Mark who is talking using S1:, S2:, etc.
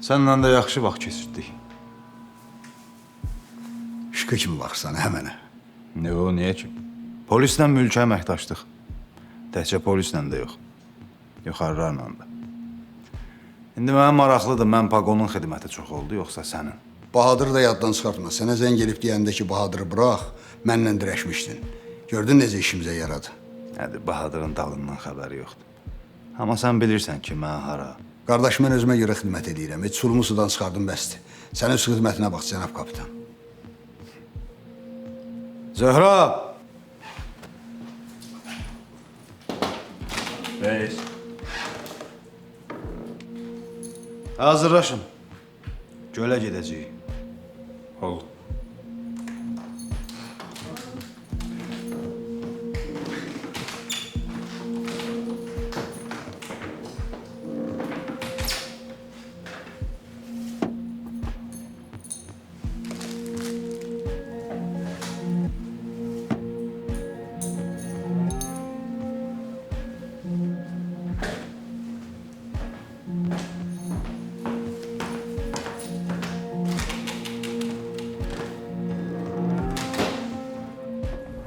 S1: Səninlə də yaxşı vaxt keçirdik.
S2: Şıkı kimi baxırsan, hə mənə.
S1: Niyə ki? Polislə mülki əməkdaşlıq. Təkcə polislə də yox. Yuxarılarla da. İndi mənə maraqlıdır, mən Pagonun xidməti çox oldu, yoxsa sənin?
S2: Bahadırı da yaddan çıxartma. Sənə zəng gelib deyəndə ki, Bahadırı bırax, mənlə dirəşmişdin. Gördün necə işimizə yaradı.
S1: Hədi, Bahadırın dalından xəbəri yoxdur. Amma sən bilirsən ki, mən hara?
S2: Qardaş, mən özümə görə xidmət edirəm. Heç sulumu sudan çıxardım bəsdir. Sən öz xidmətinə bax, cənab kapitan.
S1: Zöhrab!
S3: Reis.
S1: Hazırlaşın. Gölə gedəcəyik.
S3: Oldu.